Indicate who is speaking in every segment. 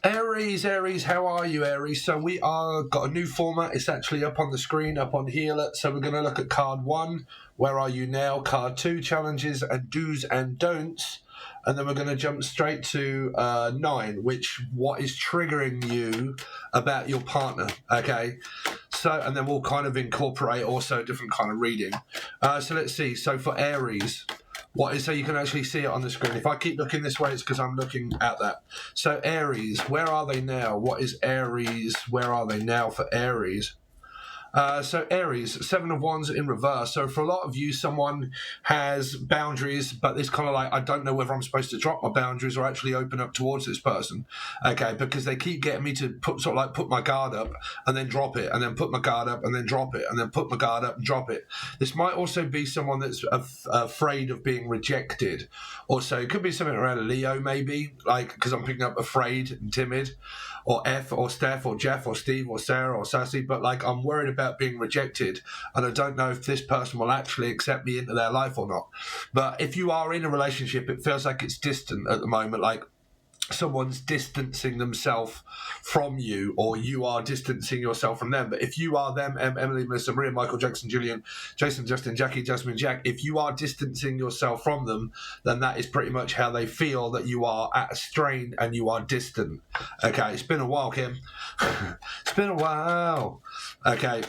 Speaker 1: Aries, how are you, Aries? So we are got a new format. It's actually up on the screen, up on here. So we're going to look at card 1, where are you now? Card 2, challenges and do's and don'ts. And then we're going to jump straight to 9, what is triggering you about your partner, okay? So, and then we'll kind of incorporate also a different kind of reading. So let's see. So for Aries, so you can actually see it on the screen. If I keep looking this way, it's because I'm looking at that. So Aries, where are they now? What is Aries? Where are they now for Aries? So Aries, 7 of Wands in reverse. So for a lot of you, someone has boundaries, but it's kind of like, I don't know whether I'm supposed to drop my boundaries or actually open up towards this person. Okay, because they keep getting me to put my guard up and then drop it, and then put my guard up and then drop it, and then put my guard up and drop it. This might also be someone that's afraid of being rejected. Also, it could be something around a Leo, maybe, like, because I'm picking up afraid and timid, or F, or Steph, or Jeff, or Steve, or Sarah, or Sassy, but like I'm worried about being rejected, and I don't know if this person will actually accept me into their life or not. But if you are in a relationship, it feels like it's distant at the moment, like someone's distancing themselves from you, or you are distancing yourself from them. But if you are them, Emily, Melissa, Maria, Michael, Jackson, Julian, Jason, Justin, Jackie, Jasmine, Jack, if you are distancing yourself from them, then that is pretty much how they feel, that you are at a strain and you are distant. Okay, it's been a while, Kim. It's been a while. Okay,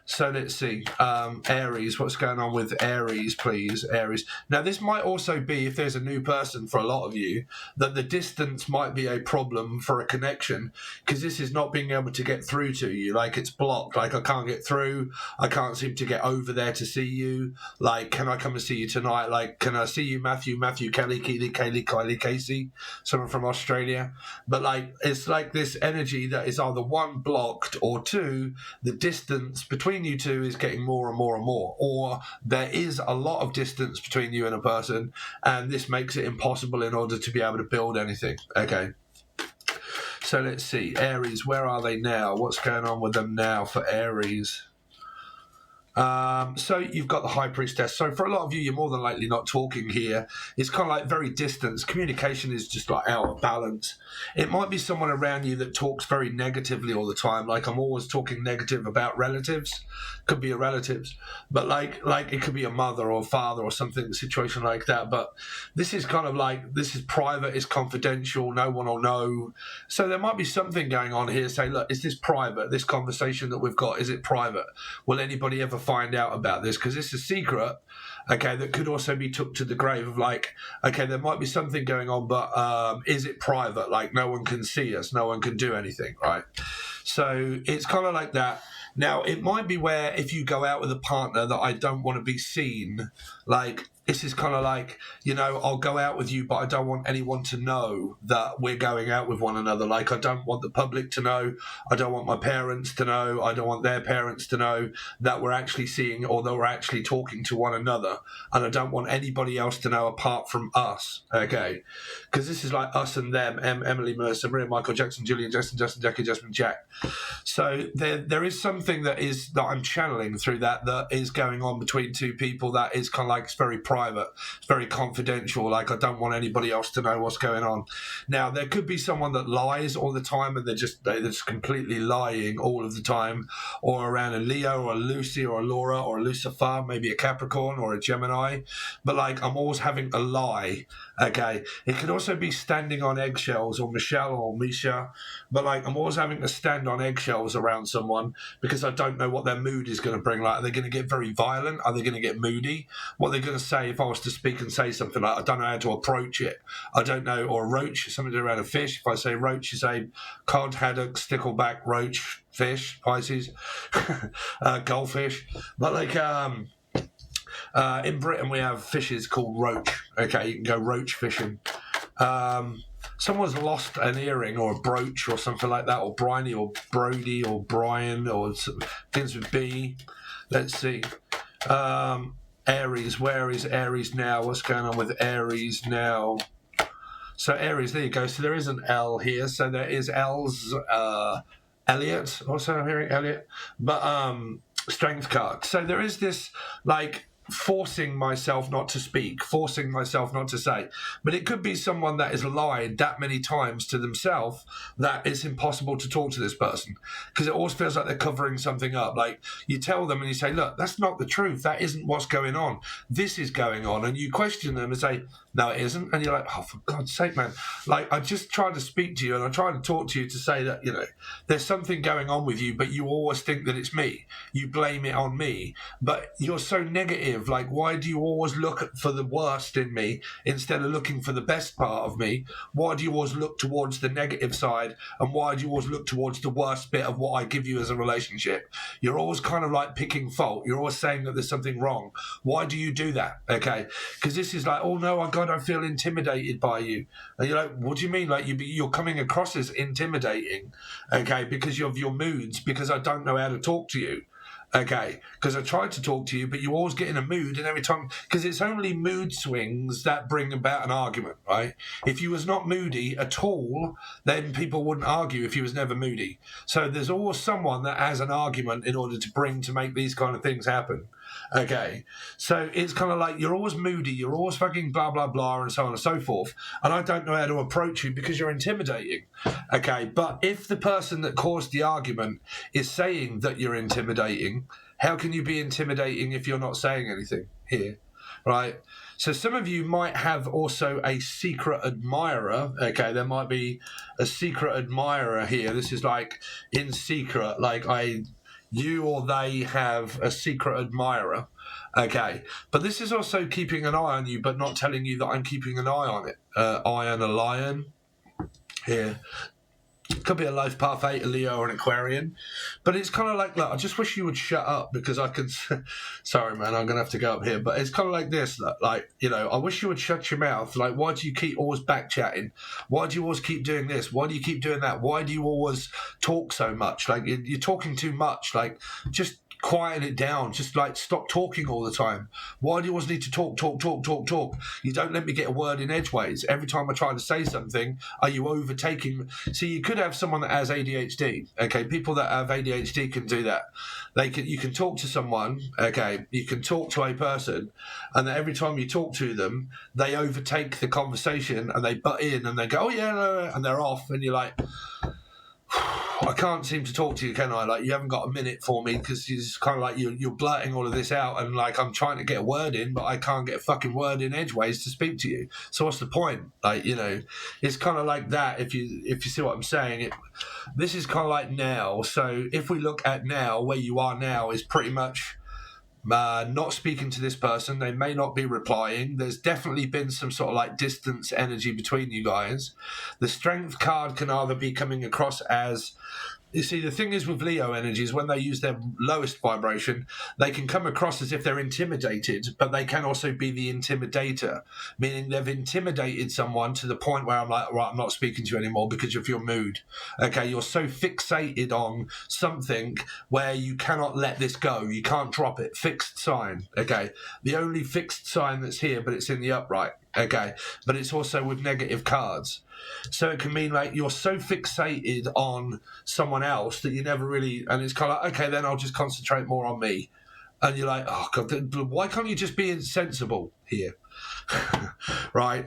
Speaker 1: so let's see. Aries, what's going on with Aries, please? Aries. Now, this might also be, if there's a new person for a lot of you, that the distance might be a problem for a connection, because this is not being able to get through to you. Like, it's blocked. Like, I can't get through. I can't seem to get over there to see you. Like, can I come and see you tonight? Like, can I see you, Matthew, Kelly, Keely, Kaylee, Kylie, Casey, someone from Australia? But, like, it's like this energy that is either 1, blocked, or 2, the distance between you two is getting more and more and more, or there is a lot of distance between you and a person, and this makes it impossible in order to be able to build anything. Okay, so let's see. Aries, where are they now? What's going on with them now for Aries? So you've got the High Priestess. So for a lot of you, you're more than likely not talking here. It's kind of like very distant. Communication is just like out of balance. It might be someone around you that talks very negatively all the time. Like, I'm always talking negative about relatives. Could be your relatives, but like it could be a mother or a father or something, situation like that. But this is kind of like, this is private, it's confidential, no one will know. So there might be something going on here. Say, look, is this private? This conversation that we've got, is it private? Will anybody ever find out about this? Because it's a secret, okay, that could also be took to the grave of, like, okay, there might be something going on, but is it private? Like, no one can see us, no one can do anything, right? So it's kind of like that. Now, it might be where if you go out with a partner that I don't want to be seen, like, this is kind of like, you know, I'll go out with you, but I don't want anyone to know that we're going out with one another. Like, I don't want the public to know. I don't want my parents to know. I don't want their parents to know that we're actually seeing, or that we're actually talking to one another. And I don't want anybody else to know apart from us, okay? Because this is like us and them, Emily, Melissa, Maria, Michael, Jackson, Julian, Justin, Jackie, Jasmine, Jack. So there is something that I'm channeling through that is going on between two people that is kind of like, it's very private, it's very confidential. Like, I don't want anybody else to know what's going on. Now, there could be someone that lies all the time, and they're just completely lying all of the time, or around a Leo or a Lucy or a Laura or a Lucifer, maybe a Capricorn or a Gemini. But like, I'm always having a lie, okay? It could also be standing on eggshells, or Michelle or Misha, but like, I'm always having to stand on eggshells around someone because I don't know what their mood is going to bring. Like, are they going to get very violent? Are they going to get moody? What are they going to say if I was to speak and say something? Like, I don't know how to approach it. I don't know. Or a roach, something around a fish. If I say roach, you say cod, haddock, stickleback, roach, fish, Pisces, goldfish. But like, in Britain, we have fishes called roach. Okay, you can go roach fishing. Someone's lost an earring or a brooch or something like that, or Bryony or Brody or Brian, or things with B. Let's see. Aries, where is Aries now? What's going on with Aries now? So Aries, there you go. So there is an L here. So there is L's, Elliot. Also, I'm hearing Elliot. But strength card. So there is this, like, forcing myself not to speak, forcing myself not to say. But it could be someone that has lied that many times to themselves that it's impossible to talk to this person, because it always feels like they're covering something up. Like, you tell them and you say, look, that's not the truth. That isn't what's going on. This is going on. And you question them and say, no, it isn't. And you're like, oh, for God's sake, man. Like, I just tried to speak to you and I tried to talk to you to say that, you know, there's something going on with you, but you always think that it's me. You blame it on me, but you're so negative. Like, why do you always look for the worst in me instead of looking for the best part of me? Why do you always look towards the negative side? And why do you always look towards the worst bit of what I give you as a relationship? You're always kind of like picking fault. You're always saying that there's something wrong. Why do you do that? Okay. Because this is like, oh no, God, I feel intimidated by you. And you're like, what do you mean? Like, you're coming across as intimidating, okay, because of your moods, because I don't know how to talk to you. Okay, because I tried to talk to you, but you always get in a mood, and every time, because it's only mood swings that bring about an argument, right? If you was not moody at all, then people wouldn't argue if you was never moody. So there's always someone that has an argument in order to make these kind of things happen. Okay, so it's kind of like you're always moody, you're always fucking blah, blah, blah, and so on and so forth. And I don't know how to approach you because you're intimidating. Okay, but if the person that caused the argument is saying that you're intimidating, how can you be intimidating if you're not saying anything here, right? So some of you might have also a secret admirer. Okay, there might be a secret admirer here. This is like in secret, like you or they have a secret admirer, okay? But this is also keeping an eye on you, but not telling you that I'm keeping an eye on it. Eye on a lion here. Could be a life path 8, a Leo, or an Aquarian. But it's kind of like, look, I just wish you would shut up because I can... Sorry, man, I'm going to have to go up here. But it's kind of like this, like, you know, I wish you would shut your mouth. Like, why do you keep always back-chatting? Why do you always keep doing this? Why do you keep doing that? Why do you always talk so much? Like, you're talking too much. Like, just quieten it down. Just, like, stop talking all the time. Why do you always need to talk? You don't let me get a word in edgeways. Every time I try to say something, are you overtaking... See, you could have someone that has ADHD. Okay, people that have ADHD can do that. You can talk to someone. Okay, you can talk to a person, and every time you talk to them, they overtake the conversation and they butt in and they go, "Oh yeah," no, and they're off, and you're like, I can't seem to talk to you, can I? Like, you haven't got a minute for me because it's kind of like you're blurting all of this out, and like I'm trying to get a word in, but I can't get a fucking word in edgeways to speak to you. So what's the point? Like, you know, it's kind of like that. If you see what I'm saying, this is kind of like now. So if we look at now, where you are now is pretty much not speaking to this person. They may not be replying. There's definitely been some sort of like distance energy between you guys. The Strength card can either be coming across as, you see, the thing is with Leo energies, when they use their lowest vibration, they can come across as if they're intimidated, but they can also be the intimidator, meaning they've intimidated someone to the point where I'm like, right, I'm not speaking to you anymore because of your mood. Okay, you're so fixated on something where you cannot let this go. You can't drop it. Fixed sign. Okay, the only fixed sign that's here, but it's in the upright. Okay, but it's also with negative cards. So it can mean like you're so fixated on someone else that you never really, and it's kind of like, okay, then I'll just concentrate more on me. And you're like, oh God, why can't you just be insensible here? Right?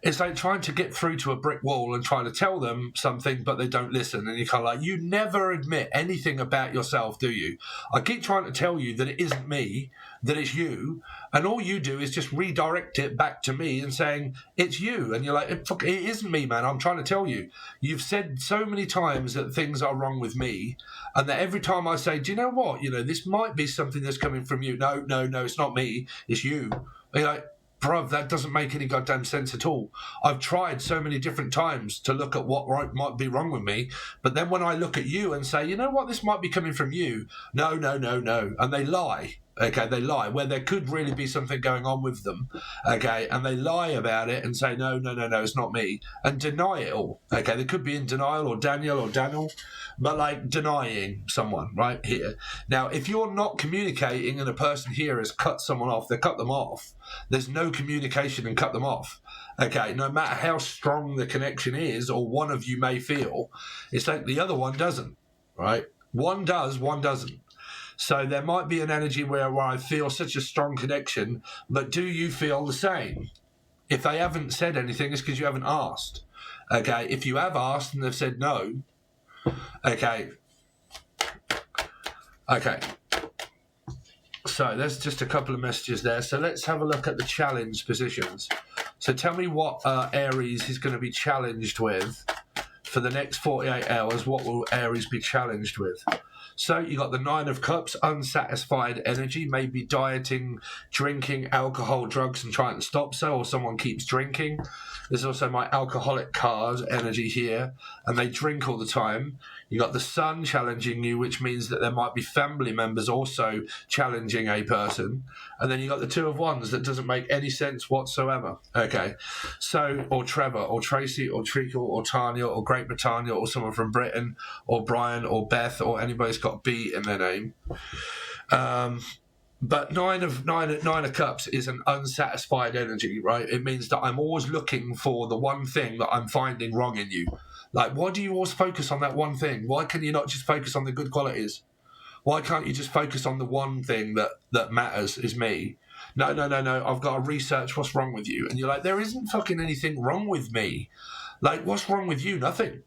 Speaker 1: It's like trying to get through to a brick wall and trying to tell them something, but they don't listen. And you're kind of like, you never admit anything about yourself, do you? I keep trying to tell you that it isn't me, that it's you. And all you do is just redirect it back to me and saying, it's you. And you're like, it isn't me, man. I'm trying to tell you. You've said so many times that things are wrong with me. And that every time I say, do you know what? You know, this might be something that's coming from you. No, it's not me. It's you. And you're like, bruv, that doesn't make any goddamn sense at all. I've tried so many different times to look at what might be wrong with me, but then when I look at you and say, you know what, this might be coming from you, no, and they lie. Okay, they lie, where there could really be something going on with them, okay, and they lie about it and say, no, it's not me, and deny it all, okay, they could be in denial, or Daniel, but like denying someone, right, here. Now, if you're not communicating and a person here has cut someone off, they cut them off, there's no communication and cut them off, okay, no matter how strong the connection is, or one of you may feel, it's like the other one doesn't, right, one does, one doesn't. So there might be an energy where I feel such a strong connection, but do you feel the same? If they haven't said anything, it's because you haven't asked. Okay, if you have asked and they've said no, okay. So there's just a couple of messages there. So let's have a look at the challenge positions. So tell me what Aries is going to be challenged with for the next 48 hours. What will Aries be challenged with? So you got the Nine of Cups, unsatisfied energy, maybe dieting, drinking, alcohol, drugs, and trying to stop so, or someone keeps drinking. There's also my alcoholic card energy here, and they drink all the time. You got the Sun challenging you, which means that there might be family members also challenging a person. And then you got the Two of Wands that doesn't make any sense whatsoever. Okay, so, or Trevor, or Tracy, or Treacle, or Tanya, or Great Britannia, or someone from Britain, or Brian, or Beth, or anybody's got B in their name. But nine of cups is an unsatisfied energy, right? It means that I'm always looking for the one thing that I'm finding wrong in you. Like, why do you always focus on that one thing? Why can you not just focus on the good qualities? Why can't you just focus on the one thing that matters is me? No, I've got to research what's wrong with you. And you're like, there isn't fucking anything wrong with me. Like, what's wrong with you? Nothing.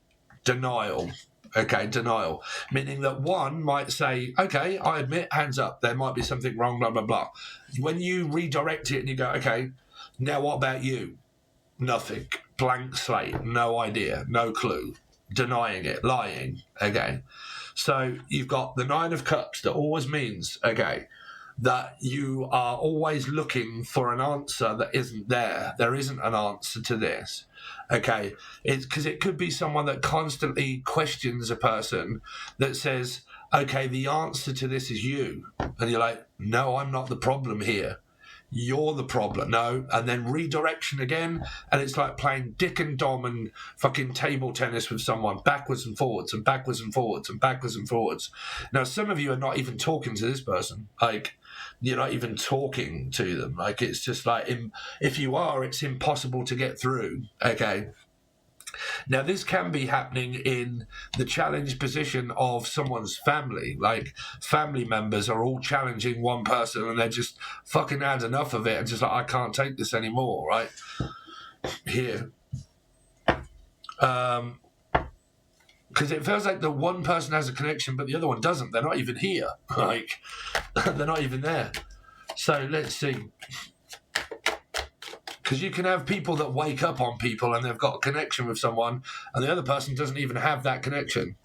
Speaker 1: Denial. Okay, denial. Meaning that one might say, okay, I admit, hands up, there might be something wrong, blah, blah, blah. When you redirect it and you go, okay, now what about you? Nothing. Blank slate. No idea. No clue. Denying it. Lying. Okay. So you've got the Nine of Cups that always means, okay, that you are always looking for an answer that isn't there. There isn't an answer to this. Okay, it's because it could be someone that constantly questions a person that says, okay, the answer to this is you. And you're like, no, I'm not the problem here. You're the problem. No. And then redirection again. And it's like playing Dick and Dom and fucking table tennis with someone, backwards and forwards and backwards and forwards and backwards and forwards. Now, some of you are not even talking to this person. Like, you're not even talking to them. Like, it's just like, if you are, it's impossible to get through. Okay. Now, this can be happening in the challenge position of someone's family. Like, family members are all challenging one person and they're just fucking had enough of it and just like, I can't take this anymore, right? Here. Because it feels like the one person has a connection but the other one doesn't. They're not even here. Like, they're not even there. So, let's see. Because you can have people that wake up on people and they've got a connection with someone and the other person doesn't even have that connection.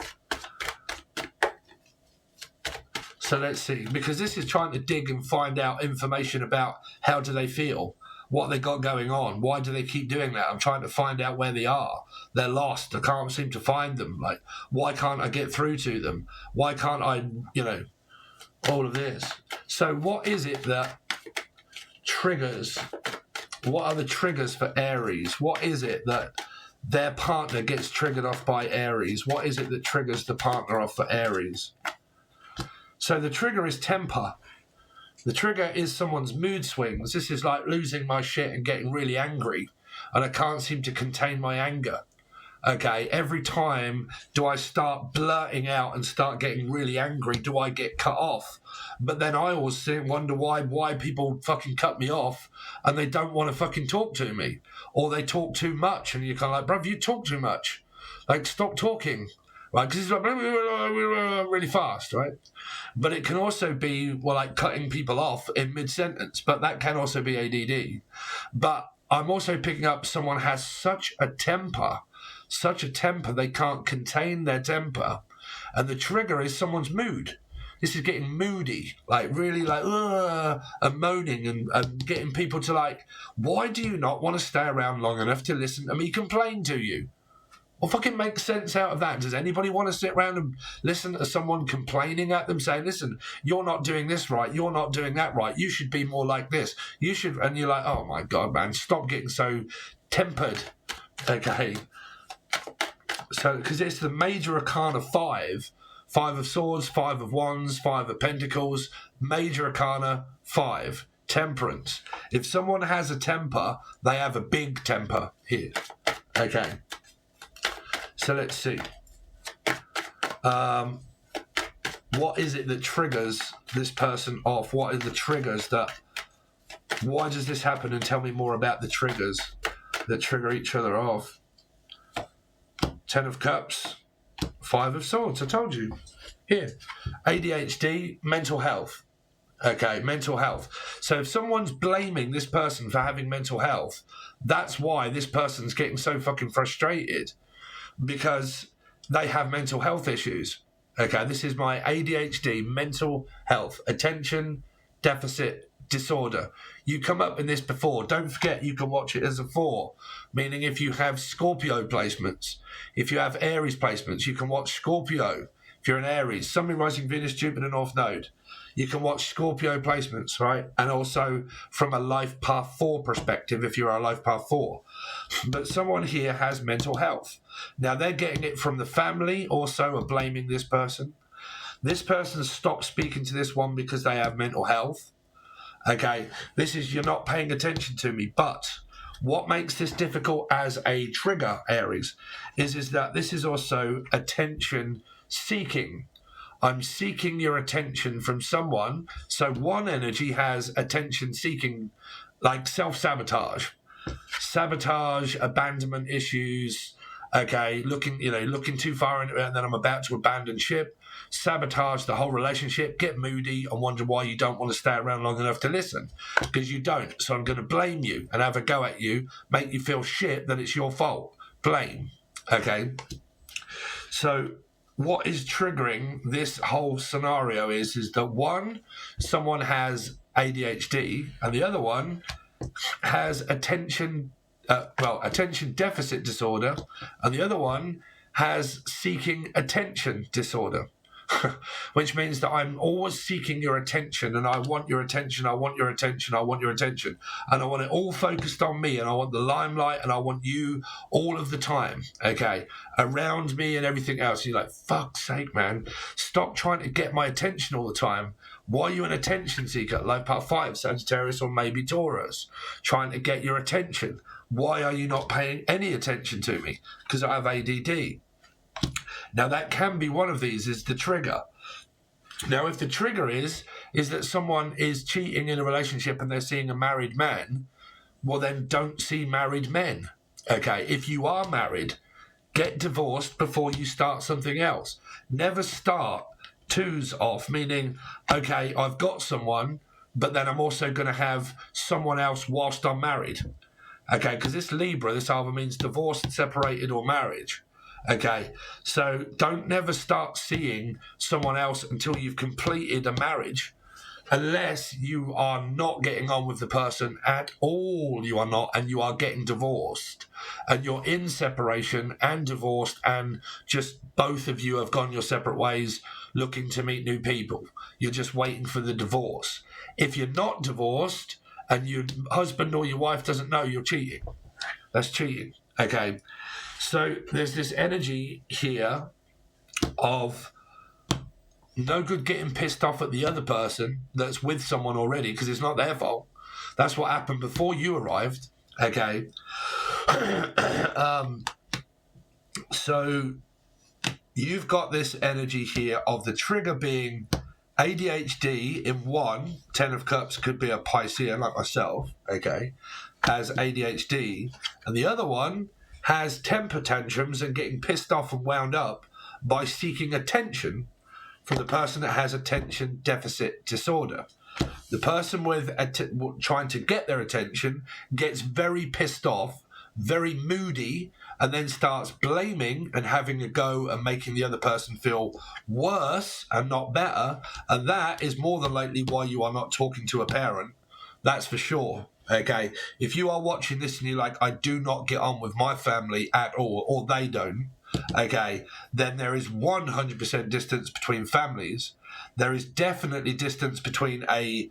Speaker 1: So let's see. Because this is trying to dig and find out information about how do they feel, what they got going on, why do they keep doing that. I'm trying to find out where they are. They're lost. I can't seem to find them. Like, why can't I get through to them? Why can't I, all of this. So what is it that triggers... What are the triggers for Aries? What is it that their partner gets triggered off by Aries? What is it that triggers the partner off for Aries? So the trigger is temper. The trigger is someone's mood swings. This is like losing my shit and getting really angry, and I can't seem to contain my anger. Okay, every time do I start blurting out and start getting really angry, do I get cut off? But then I always wonder why people fucking cut me off and they don't want to fucking talk to me. Or they talk too much and you're kind of like, bruv, you talk too much. Like, stop talking. Right, because it's like really fast, right? But it can also be, well, like cutting people off in mid-sentence, but that can also be ADD. But I'm also picking up someone has such a temper they can't contain their temper, and the trigger is someone's mood. This is getting moody, like really like and moaning and getting people to like, why do you not want to stay around long enough to listen to me complain to you? Well, fucking make sense out of that. Does anybody want to sit around and listen to someone complaining at them, saying, listen, you're not doing this right, you're not doing that right, you should be more like this, you should, and you're like, oh my God, man, stop getting so tempered. Okay. So, because it's the major arcana 5 of swords, 5 of wands, 5 of pentacles, major arcana 5, temperance. If someone has a temper, they have a big temper here. Okay. So let's see. what is it that triggers this person off? What are the triggers that, why does this happen? And tell me more about the triggers that trigger each other off. 10 of Cups, 5 of Swords, I told you. Here, ADHD, mental health. Okay, mental health. So if someone's blaming this person for having mental health, that's why this person's getting so fucking frustrated, because they have mental health issues. Okay, this is my ADHD, mental health, attention deficit disorder. You come up in this before. Don't forget, you can watch it as a 4, meaning if you have Scorpio placements, if you have Aries placements, you can watch Scorpio. If you're an Aries, Sun, Moon, Rising, Venus, Jupiter, North Node, you can watch Scorpio placements, right? And also from a life path 4 perspective, if you're a life path 4. But someone here has mental health. Now, they're getting it from the family, also are blaming this person. This person stopped speaking to this one because they have mental health. Okay, this is, you're not paying attention to me. But what makes this difficult as a trigger, Aries, is that this is also attention seeking. I'm seeking your attention from someone. So one energy has attention seeking, like self-sabotage, abandonment issues. Okay, looking too far into it, and then I'm about to abandon ship, sabotage the whole relationship, get moody, and wonder why you don't want to stay around long enough to listen, because you don't. So I'm going to blame you and have a go at you, make you feel shit that it's your fault. Blame. Okay. So what is triggering this whole scenario is that one, someone has ADHD, and the other one has attention deficit disorder, and the other one has seeking attention disorder, which means that I'm always seeking your attention, and I want your attention, I want your attention, I want your attention, and I want it all focused on me, and I want the limelight, and I want you all of the time, okay, around me and everything else. You're like, fuck's sake, man, stop trying to get my attention all the time. Why are you an attention seeker? Like part 5, Sagittarius or maybe Taurus, trying to get your attention. Why are you not paying any attention to me? Because I have ADD. Now, that can be one of these, is the trigger. Now, if the trigger is that someone is cheating in a relationship and they're seeing a married man, well, then don't see married men. Okay, if you are married, get divorced before you start something else. Never start 2s off, meaning, okay, I've got someone, but then I'm also going to have someone else whilst I'm married. Okay, because this Libra, this either means divorced, separated, or marriage. Okay, so don't never start seeing someone else until you've completed a marriage, unless you are not getting on with the person at all. You are not, and you are getting divorced, and you're in separation and divorced, and just both of you have gone your separate ways, looking to meet new people. You're just waiting for the divorce. If you're not divorced and your husband or your wife doesn't know, you're cheating. That's cheating. Okay, so there's this energy here of no good getting pissed off at the other person that's with someone already, because it's not their fault. That's what happened before you arrived. Okay. So you've got this energy here of the trigger being ADHD in one. 10 of Cups could be a Piscean like myself, okay, has ADHD, and the other one has temper tantrums and getting pissed off and wound up by seeking attention from the person that has attention deficit disorder. The person with trying to get their attention gets very pissed off, very moody, and then starts blaming and having a go and making the other person feel worse and not better. And that is more than likely why you are not talking to a parent. That's for sure. Okay, if you are watching this and you're like, I do not get on with my family at all, or they don't, okay, then there is 100% distance between families. There is definitely distance between a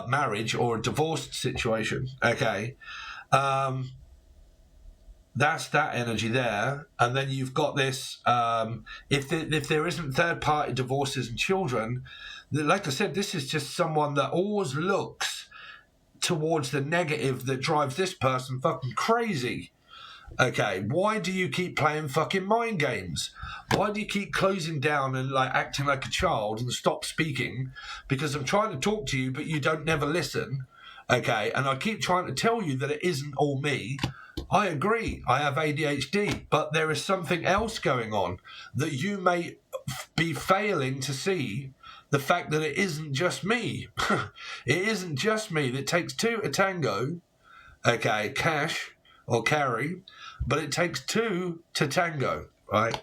Speaker 1: marriage or a divorced situation, okay. That's that energy there. And then you've got this, if there isn't third-party divorces and children, like I said, this is just someone that always looks towards the negative that drives this person fucking crazy. Okay, why do you keep playing fucking mind games? Why do you keep closing down and like acting like a child and stop speaking? Because I'm trying to talk to you, but you don't never listen. Okay, and I keep trying to tell you that it isn't all me. I agree, I have ADHD, but there is something else going on that you may be failing to see. The fact that it isn't just me. It isn't just me. It takes two to tango. Okay, cash or carry, but it takes two to tango, right?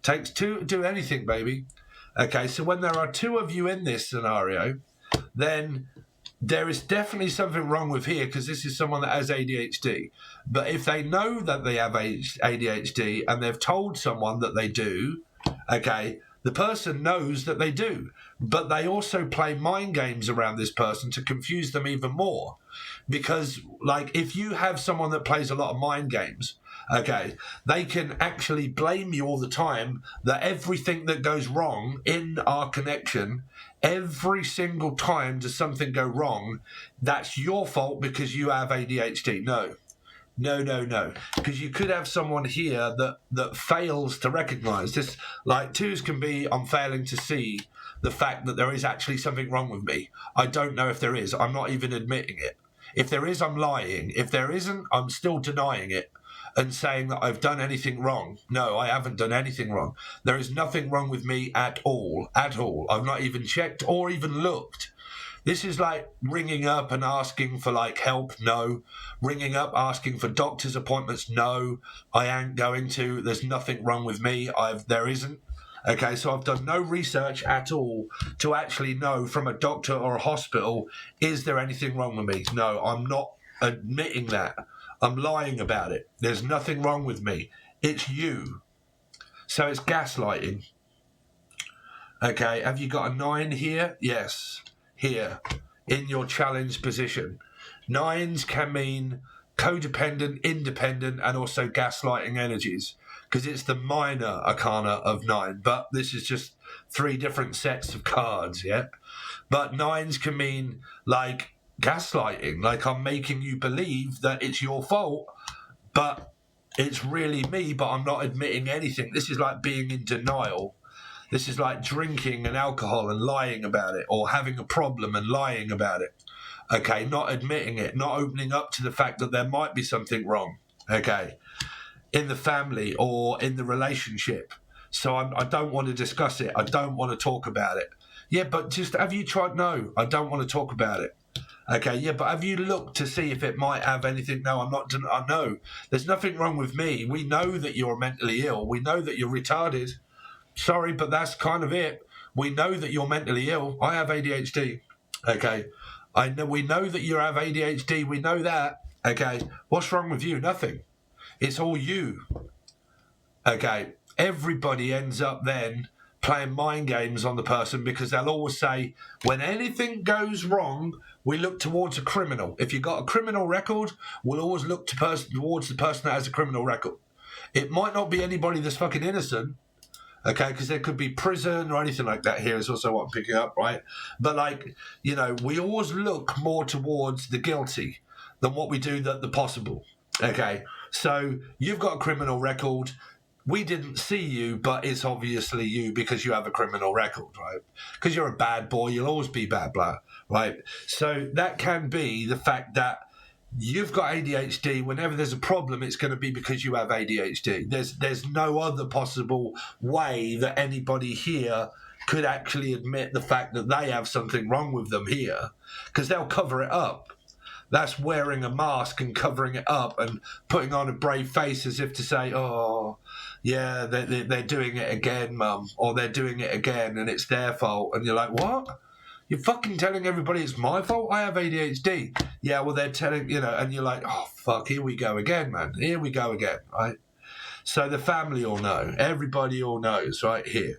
Speaker 1: Takes two to do anything, baby. Okay, so when there are two of you in this scenario, then there is definitely something wrong with here, because this is someone that has ADHD. But if they know that they have ADHD and they've told someone that they do, okay, the person knows that they do, but they also play mind games around this person to confuse them even more. Because, like, if you have someone that plays a lot of mind games, okay, they can actually blame you all the time that everything that goes wrong in our connection, every single time does something go wrong, that's your fault because you have ADHD. No. Because you could have someone here that fails to recognize this. Like, twos can be, I'm failing to see the fact that there is actually something wrong with me. I don't know if there is. I'm not even admitting it. If there is, I'm lying. If there isn't, I'm still denying it and saying that I've done anything wrong. No, I haven't done anything wrong. There is nothing wrong with me at all. At all. I've not even checked or even looked. This is like ringing up and asking for like help. No. Ringing up, asking for doctor's appointments. No, I ain't going to. There's nothing wrong with me. There isn't. Okay, so I've done no research at all to actually know from a doctor or a hospital, is there anything wrong with me? No, I'm not admitting that. I'm lying about it. There's nothing wrong with me. It's you. So it's gaslighting. Okay, have you got a 9 here? Yes. Here, in your challenge position. 9s can mean codependent, independent, and also gaslighting energies, because it's the minor arcana of 9, but this is just 3 different sets of cards, yeah? But 9s can mean, like, gaslighting, like I'm making you believe that it's your fault, but it's really me, but I'm not admitting anything. This is like being in denial. This is like drinking and alcohol and lying about it, or having a problem and lying about it. Okay, not admitting it, not opening up to the fact that there might be something wrong, okay, in the family or in the relationship. So I don't want to discuss it. I don't want to talk about it. Yeah, but just have you tried? No, I don't want to talk about it. Okay, yeah, but have you looked to see if it might have anything? No, I'm not. I know there's nothing wrong with me. We know that you're mentally ill. We know that you're retarded. Sorry, but that's kind of it. We know that you're mentally ill. I have ADHD. Okay, we know that you have ADHD. We know that. Okay, what's wrong with you? Nothing. It's all you. Okay, everybody ends up then playing mind games on the person, because they'll always say, when anything goes wrong, we look towards a criminal. If you've got a criminal record, we'll always look towards the person that has a criminal record. It might not be anybody that's fucking innocent. Okay, because there could be prison or anything like that here is also what I'm picking up, right? But, like, you know, we always look more towards the guilty than what we do the possible. Okay, so you've got a criminal record. We didn't see you, but it's obviously you because you have a criminal record, right? Because you're a bad boy, you'll always be bad, blah, right? So that can be the fact that you've got ADHD. Whenever there's a problem, it's going to be because you have ADHD. There's no other possible way that anybody here could actually admit the fact that they have something wrong with them here, because they'll cover it up. That's wearing a mask and covering it up and putting on a brave face as if to say, oh, yeah, they're doing it again, mum, or they're doing it again and it's their fault. And you're like, what? You're fucking telling everybody it's my fault? I have ADHD. Yeah, well, they're telling, you know, and you're like, oh, fuck, here we go again, man. Here we go again, right? So the family all know. Everybody all knows right here.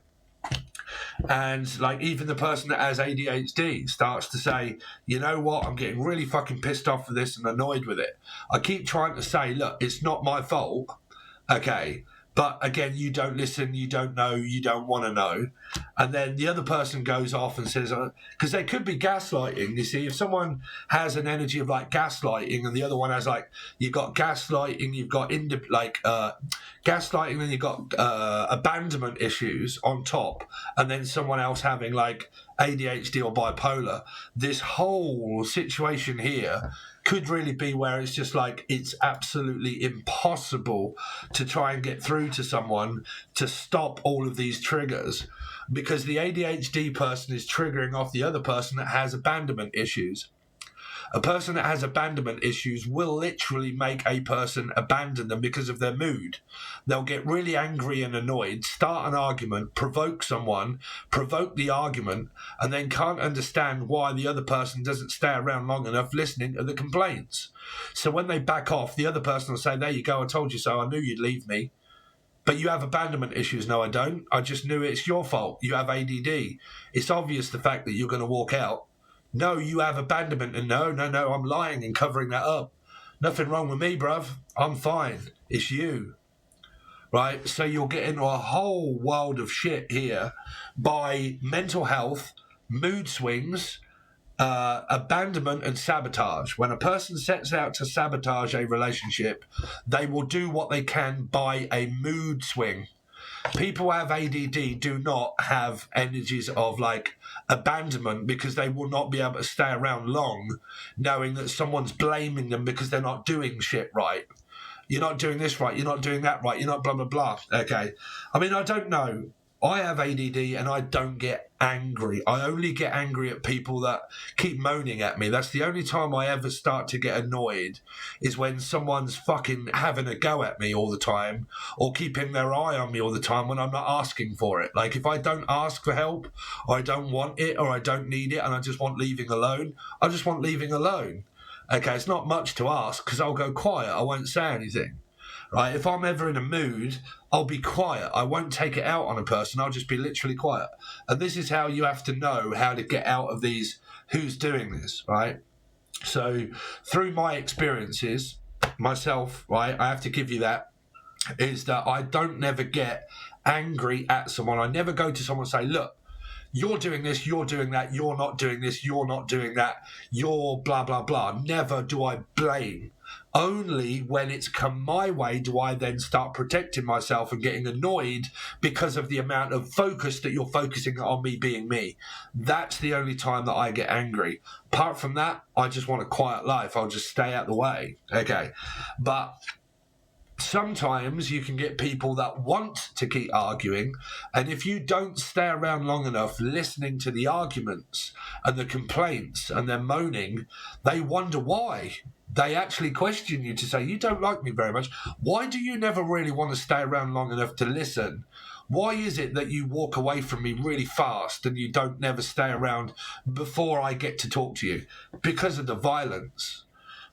Speaker 1: And, like, even the person that has ADHD starts to say, you know what, I'm getting really fucking pissed off with this and annoyed with it. I keep trying to say, look, it's not my fault, okay? But, again, you don't listen, you don't know, you don't want to know. And then the other person goes off and says, because they could be gaslighting. You see, if someone has an energy of like gaslighting, and the other one has like, you've got gaslighting, you've got gaslighting, then you've got abandonment issues on top, and then someone else having like ADHD or bipolar. This whole situation here could really be where it's just like it's absolutely impossible to try and get through to someone to stop all of these triggers, because the ADHD person is triggering off the other person that has abandonment issues. A person that has abandonment issues will literally make a person abandon them because of their mood. They'll get really angry and annoyed, start an argument, provoke someone, provoke the argument, and then can't understand why the other person doesn't stay around long enough listening to the complaints. So when they back off, the other person will say, there you go, I told you so, I knew you'd leave me. But you have abandonment issues. No, I don't. I just knew it's your fault. You have ADD. It's obvious the fact that you're going to walk out. No, you have abandonment. And no, I'm lying and covering that up. Nothing wrong with me, bruv. I'm fine. It's you. Right? So you'll get into a whole world of shit here by mental health, mood swings, abandonment and sabotage. When a person sets out to sabotage a relationship, they will do what they can by a mood swing. People who have ADD do not have energies of like abandonment, because they will not be able to stay around long knowing that someone's blaming them because they're not doing shit right. You're not doing this right, you're not doing that right, you're not blah blah blah. Okay, I mean, I don't know. I have ADD and I don't get angry. I only get angry at people that keep moaning at me. That's the only time I ever start to get annoyed, is when someone's fucking having a go at me all the time, or keeping their eye on me all the time when I'm not asking for it. Like if I don't ask for help, or I don't want it, or I don't need it, and I just want leaving alone, I just want leaving alone. Okay, it's not much to ask, because I'll go quiet. I won't say anything. Right? If I'm ever in a mood, I'll be quiet. I won't take it out on a person. I'll just be literally quiet. And this is how you have to know how to get out of these, who's doing this, right? So through my experiences, myself, right, I have to give you that, is that I don't never get angry at someone. I never go to someone and say, look, you're doing this, you're doing that, you're not doing this, you're not doing that, you're blah, blah, blah. Never do I blame. Only when it's come my way do I then start protecting myself and getting annoyed because of the amount of focus that you're focusing on me being me. That's the only time that I get angry. Apart from that, I just want a quiet life. I'll just stay out the way. Okay. But sometimes you can get people that want to keep arguing, and if you don't stay around long enough listening to the arguments and the complaints and their moaning, they wonder why. They actually question you to say, you don't like me very much. Why do you never really want to stay around long enough to listen? Why is it that you walk away from me really fast and you don't never stay around before I get to talk to you? Because of the violence.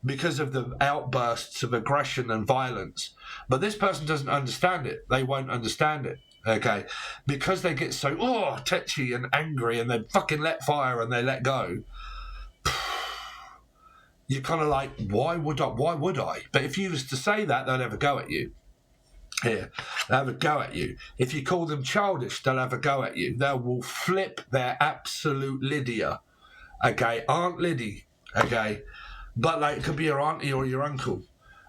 Speaker 1: Because of the outbursts of aggression and violence. But this person doesn't understand it. They won't understand it. Okay? Because they get so tetchy and angry, and they fucking let fire and they let go. You're kind of like, why would I? But if you was to say that, they'll never go at you. Here, they'll have a go at you. If you call them childish, they'll have a go at you. They will flip their absolute Lydia. Okay? Aunt Liddy. Okay? But like, it could be your auntie or your uncle.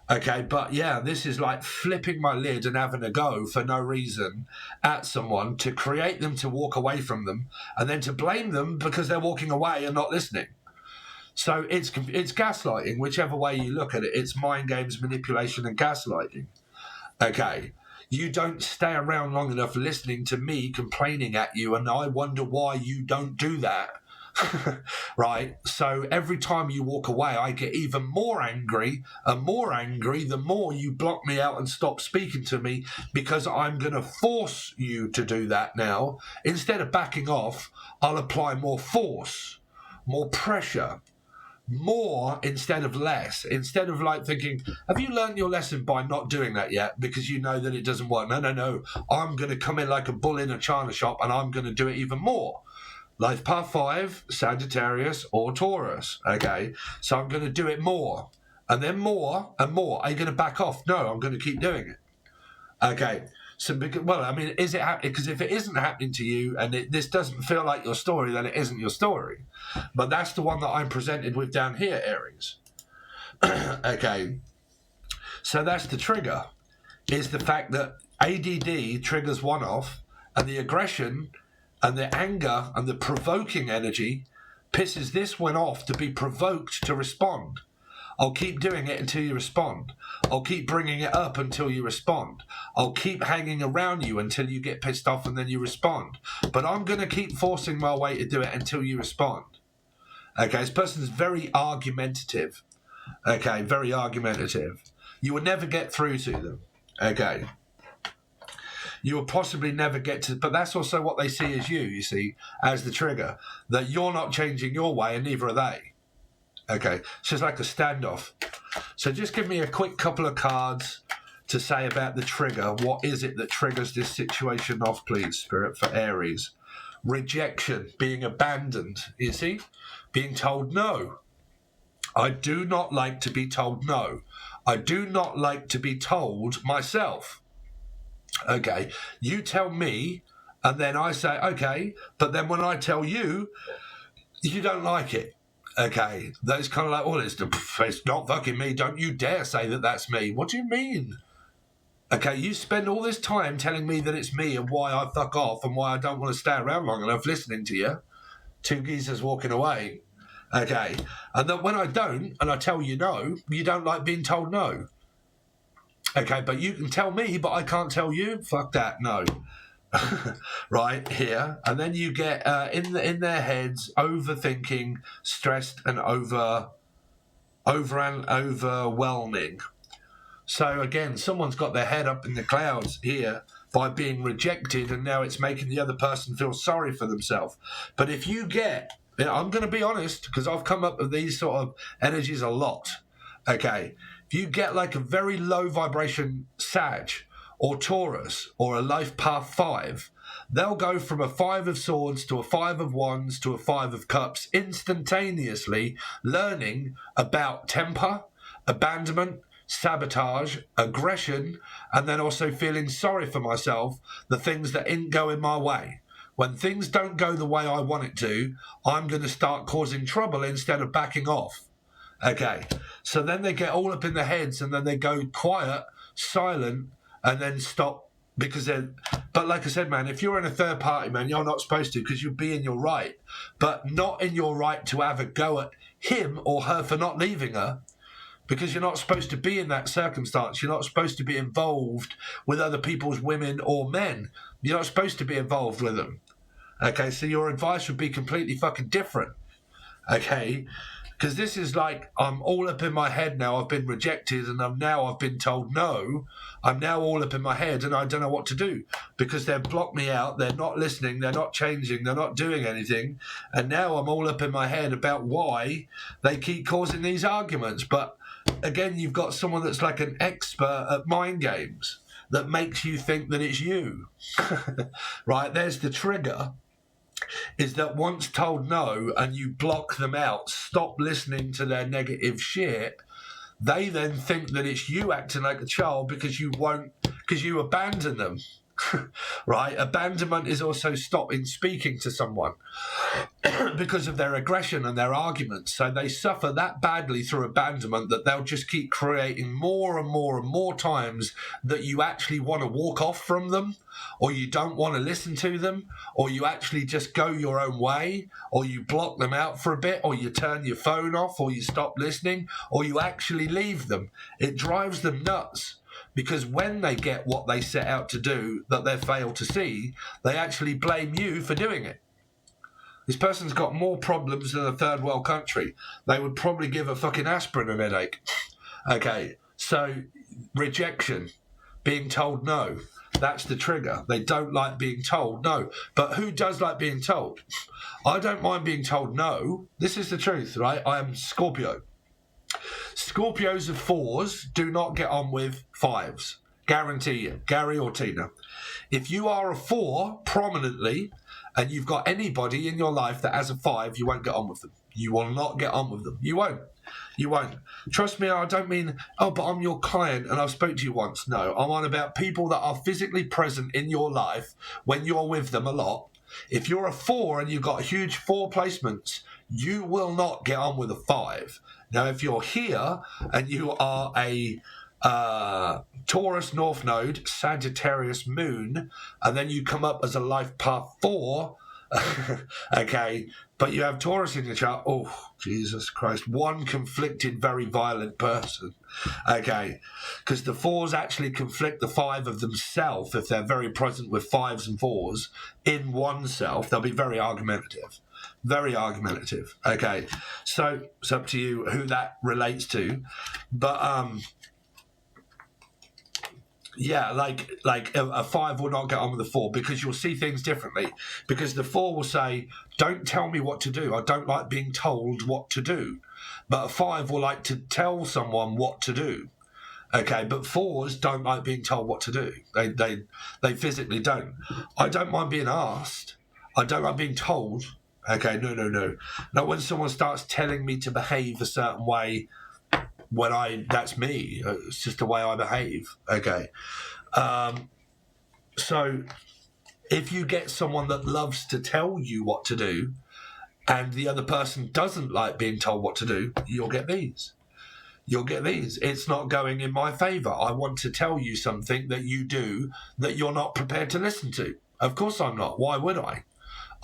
Speaker 1: Okay, but yeah, this is like flipping my lid and having a go for no reason at someone to create them to walk away from them, and then to blame them because they're walking away and not listening. So it's gaslighting, whichever way you look at it. It's mind games, manipulation, and gaslighting. Okay, you don't stay around long enough listening to me complaining at you, and I wonder why you don't do that. Right? So every time you walk away, I get even more angry and more angry the more you block me out and stop speaking to me, because I'm going to force you to do that now. Instead of backing off, I'll apply more force, more pressure. More instead of less. Instead of like thinking, have you learned your lesson by not doing that yet because you know that it doesn't work? No. I'm going to come in like a bull in a china shop, and I'm going to do it even more. Life path 5, Sagittarius or Taurus. Okay, so I'm going to do it more, and then more and more. Are you going to back off? No, I'm going to keep doing it. Okay, So, well, I mean, is it happening? Because if it isn't happening to you and this doesn't feel like your story, then it isn't your story. But that's the one that I'm presented with down here, Aries. Okay. So that's the trigger, is the fact that ADD triggers one off, and the aggression and the anger and the provoking energy pisses this one off to be provoked to respond. I'll keep doing it until you respond. I'll keep bringing it up until you respond. I'll keep hanging around you until you get pissed off and then you respond. But I'm going to keep forcing my way to do it until you respond. Okay, this person's very argumentative. Okay, very argumentative. You will never get through to them. Okay. You will possibly never get to, but that's also what they see as you see, as the trigger. That you're not changing your way and neither are they. Okay, so it's like a standoff. So just give me a quick couple of cards to say about the trigger. What is it that triggers this situation off, please, Spirit, for Aries? Rejection, being abandoned, you see? Being told no. I do not like to be told no. I do not like to be told myself. Okay, you tell me, and then I say, okay, but then when I tell you, you don't like it. Okay, that's kind of like, well, it's not fucking me. Don't you dare say that that's me. What do you mean? Okay, you spend all this time telling me that it's me and why I fuck off and why I don't want to stay around long enough listening to you. Two geezers walking away. Okay, and then when I don't, and I tell you no, you don't like being told no. Okay, but you can tell me, but I can't tell you. Fuck that, no. Right here, and then you get in their heads overthinking, stressed, and overwhelming. So again, someone's got their head up in the clouds here by being rejected, and now it's making the other person feel sorry for themselves. But if you get, I'm going to be honest, because I've come up with these sort of energies a lot. Okay, if you get like a very low vibration Sag or Taurus, or a life path 5, they'll go from a 5 of swords to a 5 of wands to a 5 of cups instantaneously, learning about temper, abandonment, sabotage, aggression, and then also feeling sorry for myself, the things that ain't going my way. When things don't go the way I want it to, I'm going to start causing trouble instead of backing off. Okay, so then they get all up in their heads and then they go quiet, silent, and then stop because they're... But like I said, man, if you're in a third party, man, you're not supposed to, because you'd be in your right. But not in your right to have a go at him or her for not leaving her, because you're not supposed to be in that circumstance. You're not supposed to be involved with other people's women or men. You're not supposed to be involved with them. Okay, so your advice would be completely fucking different. Okay, because this is like, I'm all up in my head now. I've been rejected and I've been told no. I'm now all up in my head and I don't know what to do because they've blocked me out. They're not listening. They're not changing. They're not doing anything. And now I'm all up in my head about why they keep causing these arguments. But again, you've got someone that's like an expert at mind games that makes you think that it's you. Right? There's the trigger. Is that once told no and you block them out, stop listening to their negative shit, they then think that it's you acting like a child because you abandon them. Right? Abandonment is also stopping speaking to someone because of their aggression and their arguments. So they suffer that badly through abandonment that they'll just keep creating more and more and more times that you actually want to walk off from them, or you don't want to listen to them, or you actually just go your own way, or you block them out for a bit, or you turn your phone off, or you stop listening, or you actually leave them. It drives them nuts. Because when they get what they set out to do that they fail to see, they actually blame you for doing it. This person's got more problems than a third world country. They would probably give a fucking aspirin a headache. Okay, so rejection, being told no, that's the trigger. They don't like being told no. But who does like being told? I don't mind being told no. This is the truth, right? I am Scorpio. Scorpios of 4s do not get on with 5s. Guarantee you. Gary or Tina. If you are a 4 prominently and you've got anybody in your life that has a 5, you won't get on with them. You will not get on with them. You won't. You won't. Trust me, I don't mean, oh, but I'm your client and I've spoke to you once. No, I'm on about people that are physically present in your life when you're with them a lot. If you're a 4 and you've got huge 4 placements, you will not get on with a 5. Now, if you're here and you are a Taurus North Node, Sagittarius Moon, and then you come up as a life path 4, okay, but you have Taurus in your chart, oh, Jesus Christ, one conflicted, very violent person, okay, because the 4s actually conflict the 5 of themselves if they're very present with 5s and 4s in oneself. They'll be very argumentative. Very argumentative, okay, so it's up to you who that relates to, but yeah, like a 5 will not get on with the 4 because you'll see things differently. Because the 4 will say, don't tell me what to do. I don't like being told what to do. But a 5 will like to tell someone what to do. Okay, but 4s don't like being told what to do. They physically don't. I don't mind being asked. I don't like being told. Okay, no. Now, when someone starts telling me to behave a certain way, that's me. It's just the way I behave. Okay. So if you get someone that loves to tell you what to do and the other person doesn't like being told what to do, you'll get these. You'll get these. It's not going in my favor. I want to tell you something that you do that you're not prepared to listen to. Of course I'm not. Why would I?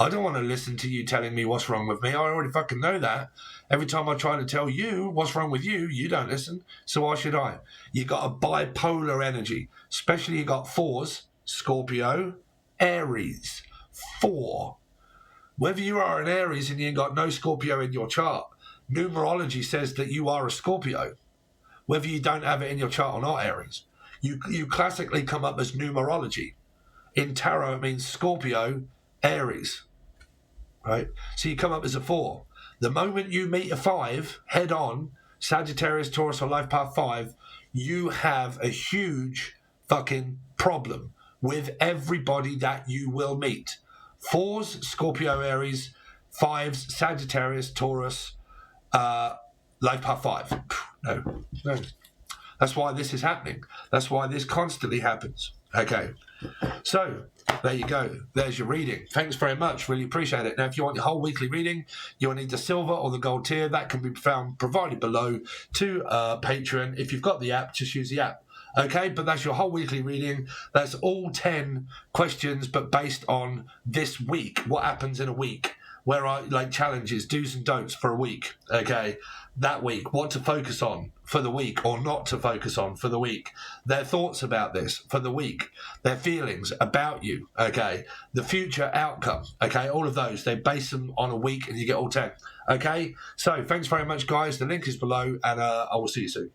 Speaker 1: I don't want to listen to you telling me what's wrong with me. I already fucking know that. Every time I try to tell you what's wrong with you, you don't listen. So why should I? You got a bipolar energy. Especially you got 4s, Scorpio, Aries. 4. Whether you are an Aries and you ain't got no Scorpio in your chart, numerology says that you are a Scorpio. Whether you don't have it in your chart or not, Aries. You classically come up as numerology. In tarot, it means Scorpio, Aries. Right? So you come up as a 4. The moment you meet a 5 head on, Sagittarius, Taurus, or life path 5, you have a huge fucking problem with everybody that you will meet. 4s, Scorpio, Aries. 5s, Sagittarius, Taurus, life path 5. No. That's why this is happening. That's why this constantly happens. Okay. So, there you go. There's your reading. Thanks very much. Really appreciate it. Now, if you want your whole weekly reading, you'll need the silver or the gold tier. That can be provided below to Patreon. If you've got the app, just use the app. Okay, but that's your whole weekly reading. That's all 10 questions, but based on this week. What happens in a week? Where I like challenges, do's and don'ts for a week. Okay, that week, what to focus on for the week or not to focus on for the week. Their thoughts about this for the week. Their feelings about you. Okay, the future outcome. Okay, all of those, they base them on a week and you get all 10. Okay, so thanks very much, guys. The link is below and I will see you soon.